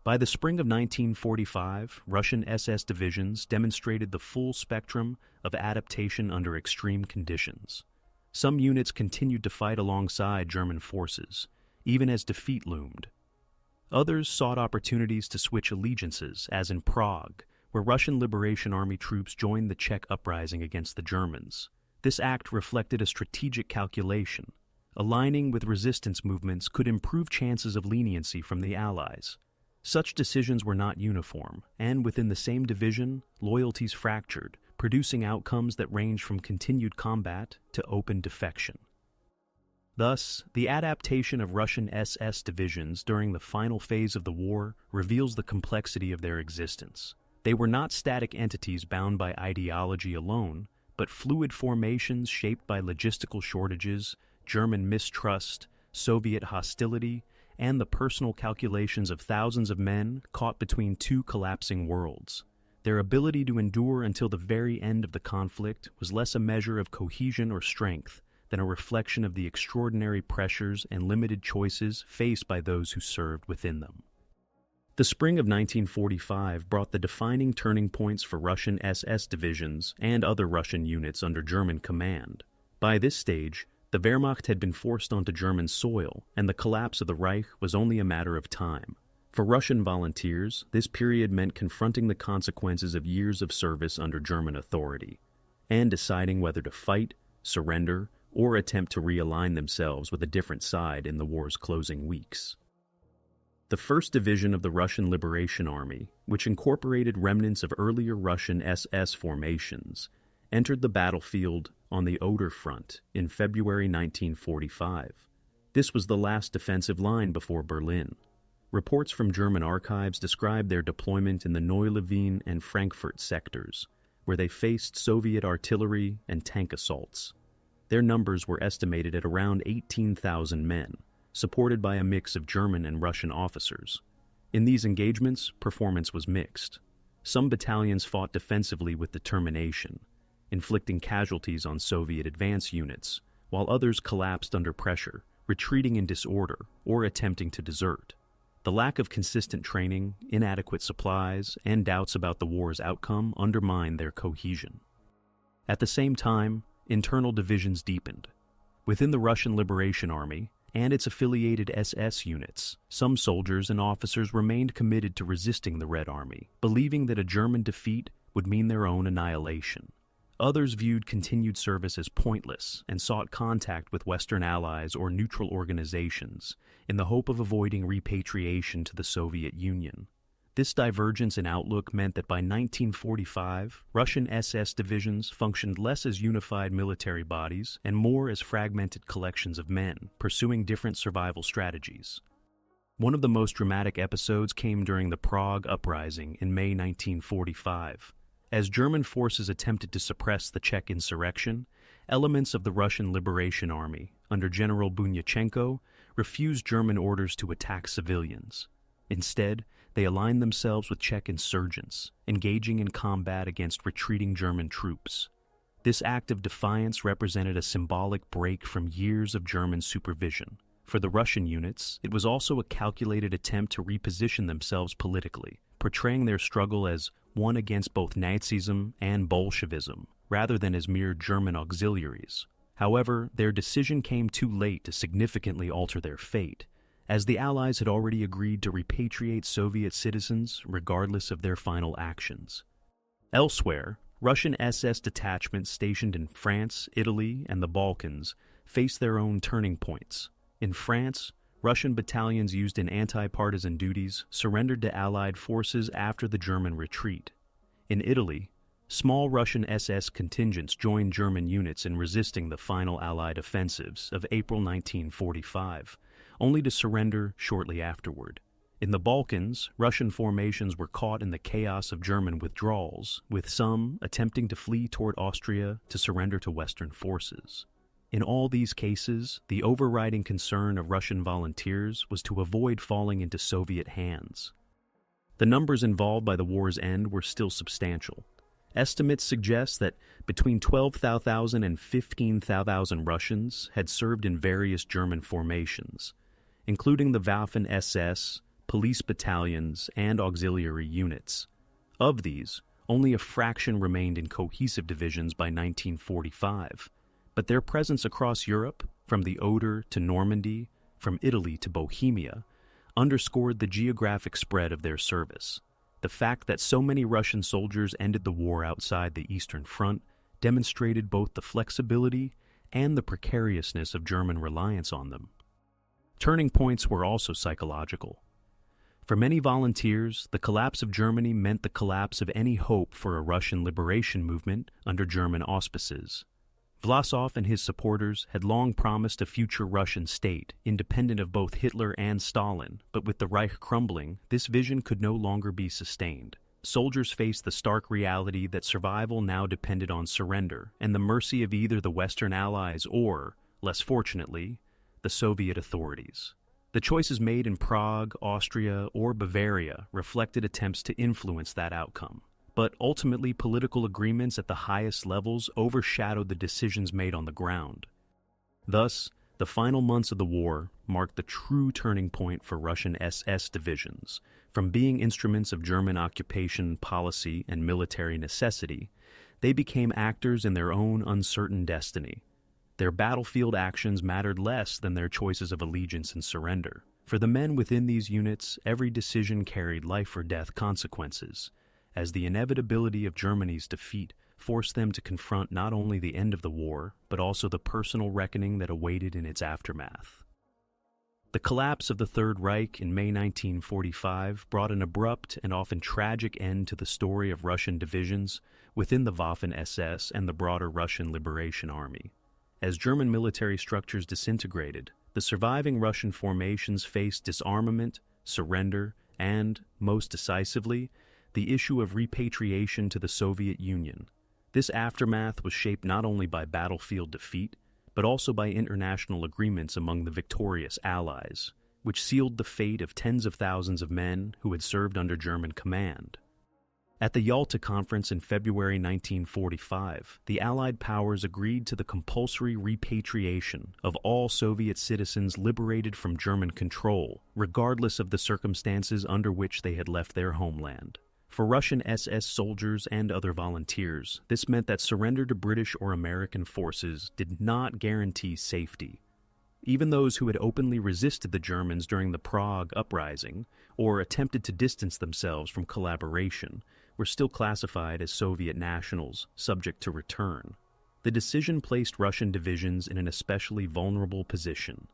By the spring of 1945, Russian SS divisions demonstrated the full spectrum of adaptation under extreme conditions. Some units continued to fight alongside German forces, even as defeat loomed. Others sought opportunities to switch allegiances, as in Prague, where Russian Liberation Army troops joined the Czech uprising against the Germans. This act reflected a strategic calculation. Aligning with resistance movements could improve chances of leniency from the Allies. Such decisions were not uniform, and within the same division, loyalties fractured, producing outcomes that range from continued combat to open defection. Thus, the adaptation of Russian SS divisions during the final phase of the war reveals the complexity of their existence. They were not static entities bound by ideology alone, but fluid formations shaped by logistical shortages, German mistrust, Soviet hostility, and the personal calculations of thousands of men caught between two collapsing worlds. Their ability to endure until the very end of the conflict was less a measure of cohesion or strength than a reflection of the extraordinary pressures and limited choices faced by those who served within them. The spring of 1945 brought the defining turning points for Russian SS divisions and other Russian units under German command. By this stage, the Wehrmacht had been forced onto German soil, and the collapse of the Reich was only a matter of time. For Russian volunteers, this period meant confronting the consequences of years of service under German authority, and deciding whether to fight, surrender, or attempt to realign themselves with a different side in the war's closing weeks. The 1st Division of the Russian Liberation Army, which incorporated remnants of earlier Russian SS formations, entered the battlefield on the Oder Front in February 1945. This was the last defensive line before Berlin. Reports from German archives describe their deployment in the Neu-Lvivne and Frankfurt sectors, where they faced Soviet artillery and tank assaults. Their numbers were estimated at around 18,000 men, supported by a mix of German and Russian officers. In these engagements, performance was mixed. Some battalions fought defensively with determination, inflicting casualties on Soviet advance units, while others collapsed under pressure, retreating in disorder, or attempting to desert. The lack of consistent training, inadequate supplies, and doubts about the war's outcome undermined their cohesion. At the same time, internal divisions deepened. Within the Russian Liberation Army and its affiliated SS units, some soldiers and officers remained committed to resisting the Red Army, believing that a German defeat would mean their own annihilation. Others viewed continued service as pointless and sought contact with Western allies or neutral organizations in the hope of avoiding repatriation to the Soviet Union. This divergence in outlook meant that by 1945, Russian SS divisions functioned less as unified military bodies and more as fragmented collections of men pursuing different survival strategies. One of the most dramatic episodes came during the Prague Uprising in May 1945. As German forces attempted to suppress the Czech insurrection, elements of the Russian Liberation Army, under General Bunyachenko, refused German orders to attack civilians. Instead, they aligned themselves with Czech insurgents, engaging in combat against retreating German troops. This act of defiance represented a symbolic break from years of German supervision. For the Russian units, it was also a calculated attempt to reposition themselves politically, portraying their struggle as one against both Nazism and Bolshevism, rather than as mere German auxiliaries. However, their decision came too late to significantly alter their fate, as the Allies had already agreed to repatriate Soviet citizens regardless of their final actions. Elsewhere, Russian SS detachments stationed in France, Italy, and the Balkans faced their own turning points. In France, Russian battalions used in anti-partisan duties surrendered to Allied forces after the German retreat. In Italy, small Russian SS contingents joined German units in resisting the final Allied offensives of April 1945, only to surrender shortly afterward. In the Balkans, Russian formations were caught in the chaos of German withdrawals, with some attempting to flee toward Austria to surrender to Western forces. In all these cases, the overriding concern of Russian volunteers was to avoid falling into Soviet hands. The numbers involved by the war's end were still substantial. Estimates suggest that between 12,000 and 15,000 Russians had served in various German formations, including the Waffen-SS, police battalions, and auxiliary units. Of these, only a fraction remained in cohesive divisions by 1945. But their presence across Europe, from the Oder to Normandy, from Italy to Bohemia, underscored the geographic spread of their service. The fact that so many Russian soldiers ended the war outside the Eastern Front demonstrated both the flexibility and the precariousness of German reliance on them. Turning points were also psychological. For many volunteers, the collapse of Germany meant the collapse of any hope for a Russian liberation movement under German auspices. Vlasov and his supporters had long promised a future Russian state, independent of both Hitler and Stalin, but with the Reich crumbling, this vision could no longer be sustained. Soldiers faced the stark reality that survival now depended on surrender and the mercy of either the Western Allies or, less fortunately, the Soviet authorities. The choices made in Prague, Austria, or Bavaria reflected attempts to influence that outcome. But ultimately, political agreements at the highest levels overshadowed the decisions made on the ground. Thus, the final months of the war marked the true turning point for Russian SS divisions. From being instruments of German occupation policy and military necessity, they became actors in their own uncertain destiny. Their battlefield actions mattered less than their choices of allegiance and surrender. For the men within these units, every decision carried life or death consequences, as the inevitability of Germany's defeat forced them to confront not only the end of the war, but also the personal reckoning that awaited in its aftermath. The collapse of the Third Reich in May 1945 brought an abrupt and often tragic end to the story of Russian divisions within the Waffen-SS and the broader Russian Liberation Army. As German military structures disintegrated, the surviving Russian formations faced disarmament, surrender, and, most decisively, the issue of repatriation to the Soviet Union. This aftermath was shaped not only by battlefield defeat, but also by international agreements among the victorious Allies, which sealed the fate of tens of thousands of men who had served under German command. At the Yalta Conference in February 1945, the Allied powers agreed to the compulsory repatriation of all Soviet citizens liberated from German control, regardless of the circumstances under which they had left their homeland. For Russian SS soldiers and other volunteers, this meant that surrender to British or American forces did not guarantee safety. Even those who had openly resisted the Germans during the Prague Uprising, or attempted to distance themselves from collaboration, were still classified as Soviet nationals, subject to return. The decision placed Russian divisions in an especially vulnerable position,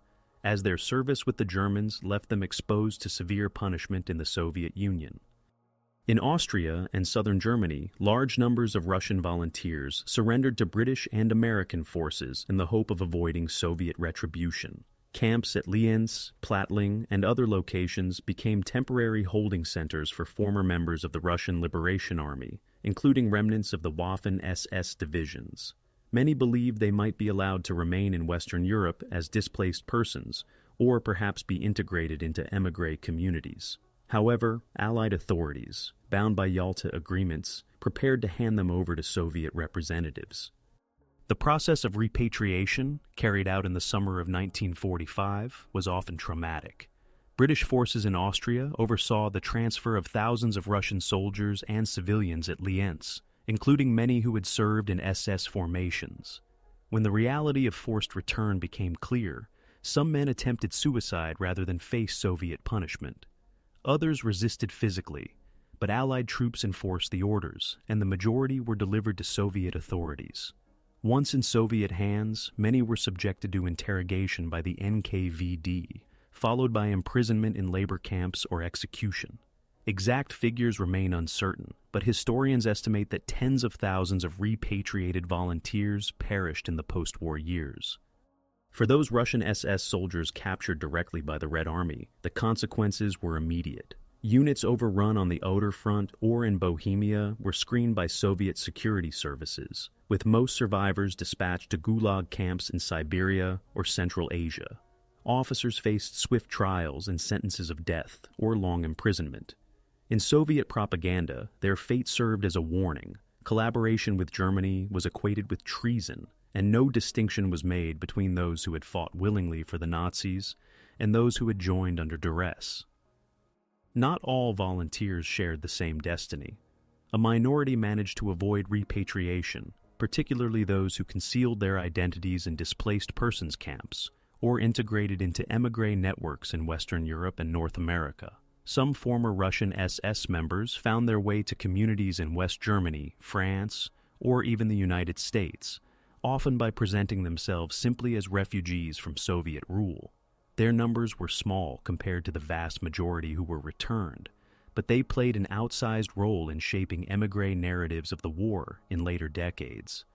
as their service with the Germans left them exposed to severe punishment in the Soviet Union. In Austria and southern Germany, large numbers of Russian volunteers surrendered to British and American forces in the hope of avoiding Soviet retribution. Camps at Lienz, Plattling, and other locations became temporary holding centers for former members of the Russian Liberation Army, including remnants of the Waffen-SS divisions. Many believed they might be allowed to remain in Western Europe as displaced persons, or perhaps be integrated into émigré communities. However, Allied authorities, bound by Yalta agreements, prepared to hand them over to Soviet representatives. The process of repatriation, carried out in the summer of 1945, was often traumatic. British forces in Austria oversaw the transfer of thousands of Russian soldiers and civilians at Lienz, including many who had served in SS formations. When the reality of forced return became clear, some men attempted suicide rather than face Soviet punishment. Others resisted physically, but Allied troops enforced the orders, and the majority were delivered to Soviet authorities. Once in Soviet hands, many were subjected to interrogation by the NKVD, followed by imprisonment in labor camps or execution. Exact figures remain uncertain, but historians estimate that tens of thousands of repatriated volunteers perished in the post-war years. For those Russian SS soldiers captured directly by the Red Army, the consequences were immediate. Units overrun on the Oder Front or in Bohemia were screened by Soviet security services, with most survivors dispatched to gulag camps in Siberia or Central Asia. Officers faced swift trials and sentences of death or long imprisonment. In Soviet propaganda, their fate served as a warning. Collaboration with Germany was equated with treason, and no distinction was made between those who had fought willingly for the Nazis and those who had joined under duress. Not all volunteers shared the same destiny. A minority managed to avoid repatriation, particularly those who concealed their identities in displaced persons camps or integrated into émigré networks in Western Europe and North America. Some former Russian SS members found their way to communities in West Germany, France, or even the United States, often by presenting themselves simply as refugees from Soviet rule. Their numbers were small compared to the vast majority who were returned, but they played an outsized role in shaping émigré narratives of the war in later decades.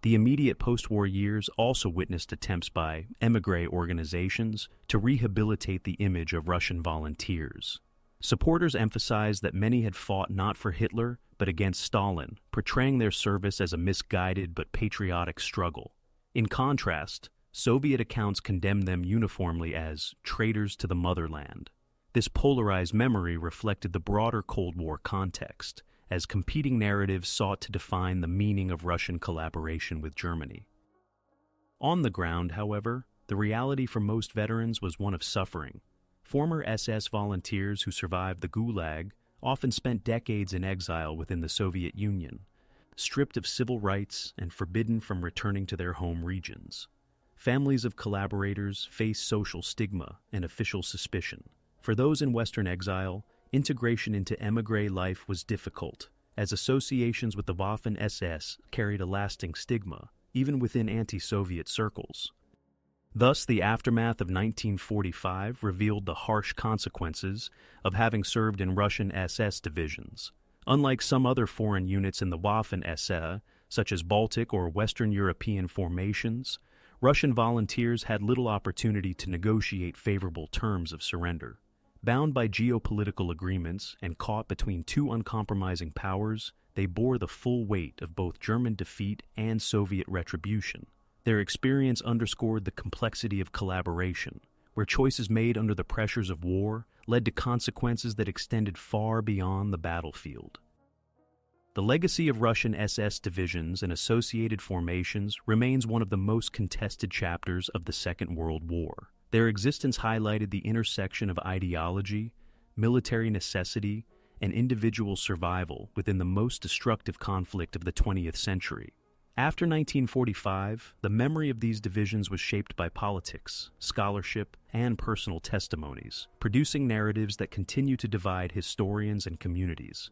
The immediate post-war years also witnessed attempts by émigré organizations to rehabilitate the image of Russian volunteers. Supporters emphasized that many had fought not for Hitler, but against Stalin, portraying their service as a misguided but patriotic struggle. In contrast, Soviet accounts condemned them uniformly as traitors to the motherland. This polarized memory reflected the broader Cold War context, as competing narratives sought to define the meaning of Russian collaboration with Germany. On the ground, however, the reality for most veterans was one of suffering. Former SS volunteers who survived the Gulag often spent decades in exile within the Soviet Union, stripped of civil rights and forbidden from returning to their home regions. Families of collaborators faced social stigma and official suspicion. For those in Western exile, integration into émigré life was difficult, as associations with the Waffen-SS carried a lasting stigma, even within anti-Soviet circles. Thus, the aftermath of 1945 revealed the harsh consequences of having served in Russian SS divisions. Unlike some other foreign units in the Waffen-SS, such as Baltic or Western European formations, Russian volunteers had little opportunity to negotiate favorable terms of surrender. Bound by geopolitical agreements and caught between two uncompromising powers, they bore the full weight of both German defeat and Soviet retribution. Their experience underscored the complexity of collaboration, where choices made under the pressures of war led to consequences that extended far beyond the battlefield. The legacy of Russian SS divisions and associated formations remains one of the most contested chapters of the Second World War. Their existence highlighted the intersection of ideology, military necessity, and individual survival within the most destructive conflict of the 20th century. After 1945, the memory of these divisions was shaped by politics, scholarship, and personal testimonies, producing narratives that continue to divide historians and communities.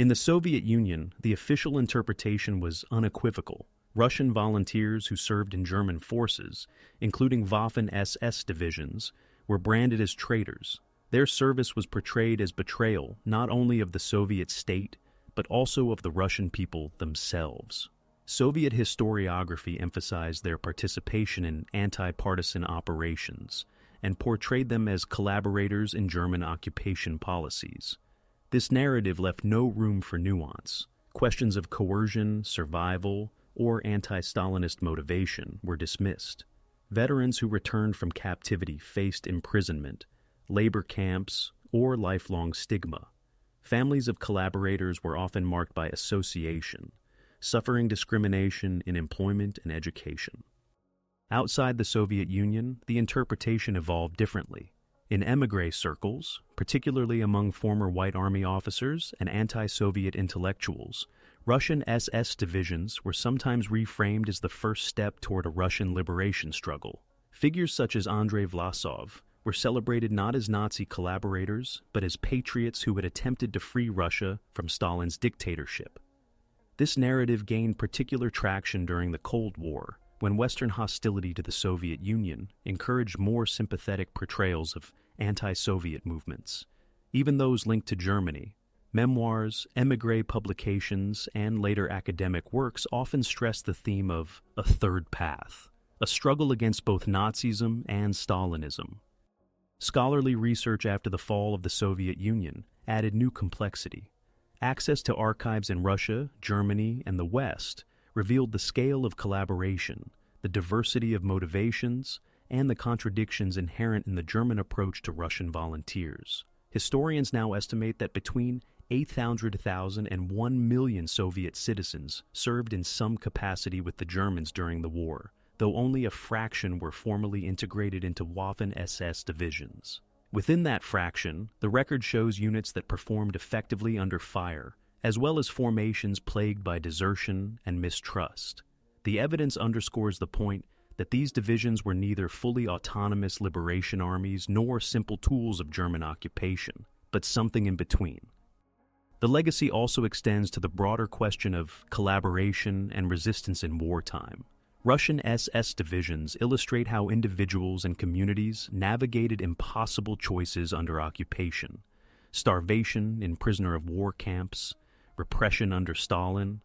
In the Soviet Union, the official interpretation was unequivocal. Russian volunteers who served in German forces, including Waffen-SS divisions, were branded as traitors. Their service was portrayed as betrayal not only of the Soviet state, but also of the Russian people themselves. Soviet historiography emphasized their participation in anti-partisan operations and portrayed them as collaborators in German occupation policies. This narrative left no room for nuance. Questions of coercion, survival, or anti-Stalinist motivation were dismissed. Veterans who returned from captivity faced imprisonment, labor camps, or lifelong stigma. Families of collaborators were often marked by association, suffering discrimination in employment and education. Outside the Soviet Union, the interpretation evolved differently. In émigré circles, particularly among former White Army officers and anti-Soviet intellectuals, Russian SS divisions were sometimes reframed as the first step toward a Russian liberation struggle. Figures such as Andrey Vlasov were celebrated not as Nazi collaborators, but as patriots who had attempted to free Russia from Stalin's dictatorship. This narrative gained particular traction during the Cold War, when Western hostility to the Soviet Union encouraged more sympathetic portrayals of anti-Soviet movements, even those linked to Germany. Memoirs, émigré publications, and later academic works often stress the theme of a third path, a struggle against both Nazism and Stalinism. Scholarly research after the fall of the Soviet Union added new complexity. Access to archives in Russia, Germany, and the West revealed the scale of collaboration, the diversity of motivations, and the contradictions inherent in the German approach to Russian volunteers. Historians now estimate that between 800,000 and 1 million Soviet citizens served in some capacity with the Germans during the war, though only a fraction were formally integrated into Waffen-SS divisions. Within that fraction, the record shows units that performed effectively under fire, as well as formations plagued by desertion and mistrust. The evidence underscores the point that these divisions were neither fully autonomous liberation armies nor simple tools of German occupation, but something in between. The legacy also extends to the broader question of collaboration and resistance in wartime. Russian SS divisions illustrate how individuals and communities navigated impossible choices under occupation: starvation in prisoner of war camps, repression under Stalin,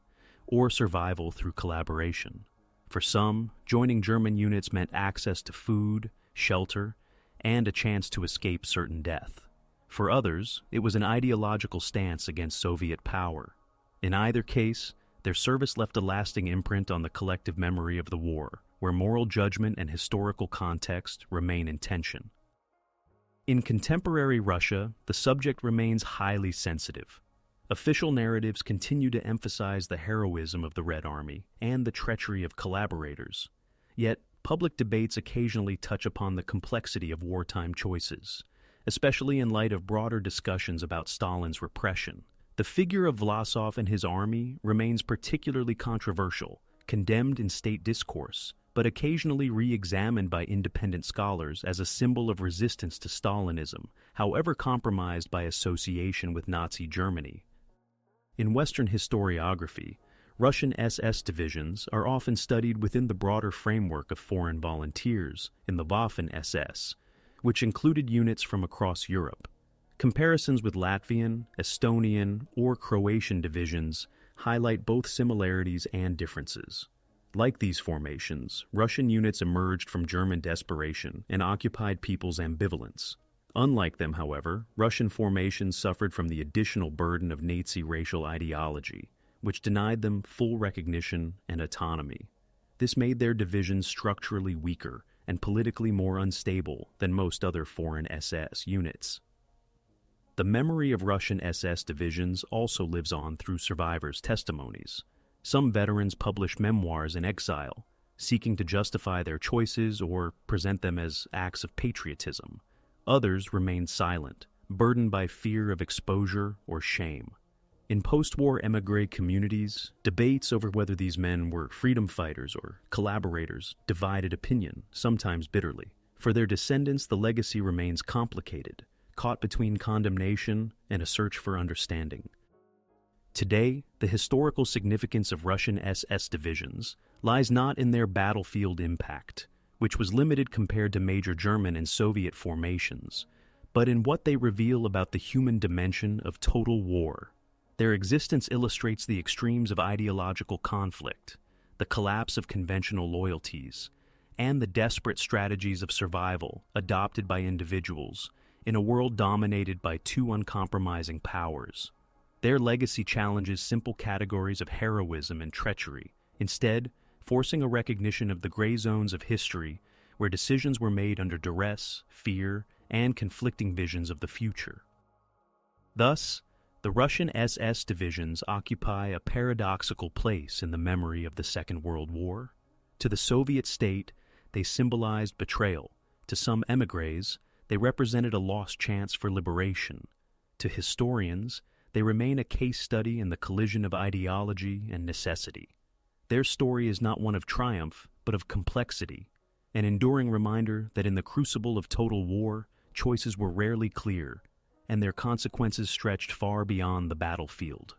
or survival through collaboration. For some, joining German units meant access to food, shelter, and a chance to escape certain death. For others, it was an ideological stance against Soviet power. In either case, their service left a lasting imprint on the collective memory of the war, where moral judgment and historical context remain in tension. In contemporary Russia, the subject remains highly sensitive. Official narratives continue to emphasize the heroism of the Red Army and the treachery of collaborators. Yet, public debates occasionally touch upon the complexity of wartime choices, especially in light of broader discussions about Stalin's repression. The figure of Vlasov and his army remains particularly controversial, condemned in state discourse, but occasionally re-examined by independent scholars as a symbol of resistance to Stalinism, however compromised by association with Nazi Germany. In Western historiography, Russian SS divisions are often studied within the broader framework of foreign volunteers in the Waffen-SS, which included units from across Europe. Comparisons with Latvian, Estonian, or Croatian divisions highlight both similarities and differences. Like these formations, Russian units emerged from German desperation and occupied people's ambivalence. Unlike them, however, Russian formations suffered from the additional burden of Nazi racial ideology, which denied them full recognition and autonomy. This made their divisions structurally weaker and politically more unstable than most other foreign SS units. The memory of Russian SS divisions also lives on through survivors' testimonies. Some veterans publish memoirs in exile, seeking to justify their choices or present them as acts of patriotism. Others remain silent, burdened by fear of exposure or shame. In post-war émigré communities, debates over whether these men were freedom fighters or collaborators divided opinion, sometimes bitterly. For their descendants, the legacy remains complicated, caught between condemnation and a search for understanding. Today, the historical significance of Russian SS divisions lies not in their battlefield impact, which was limited compared to major German and Soviet formations, but in what they reveal about the human dimension of total war. Their existence illustrates the extremes of ideological conflict, the collapse of conventional loyalties, and the desperate strategies of survival adopted by individuals in a world dominated by two uncompromising powers. Their legacy challenges simple categories of heroism and treachery, instead forcing a recognition of the gray zones of history where decisions were made under duress, fear, and conflicting visions of the future. Thus, the Russian SS divisions occupy a paradoxical place in the memory of the Second World War. To the Soviet state, they symbolized betrayal. To some émigrés, they represented a lost chance for liberation. To historians, they remain a case study in the collision of ideology and necessity. Their story is not one of triumph, but of complexity, an enduring reminder that in the crucible of total war, choices were rarely clear, and their consequences stretched far beyond the battlefield.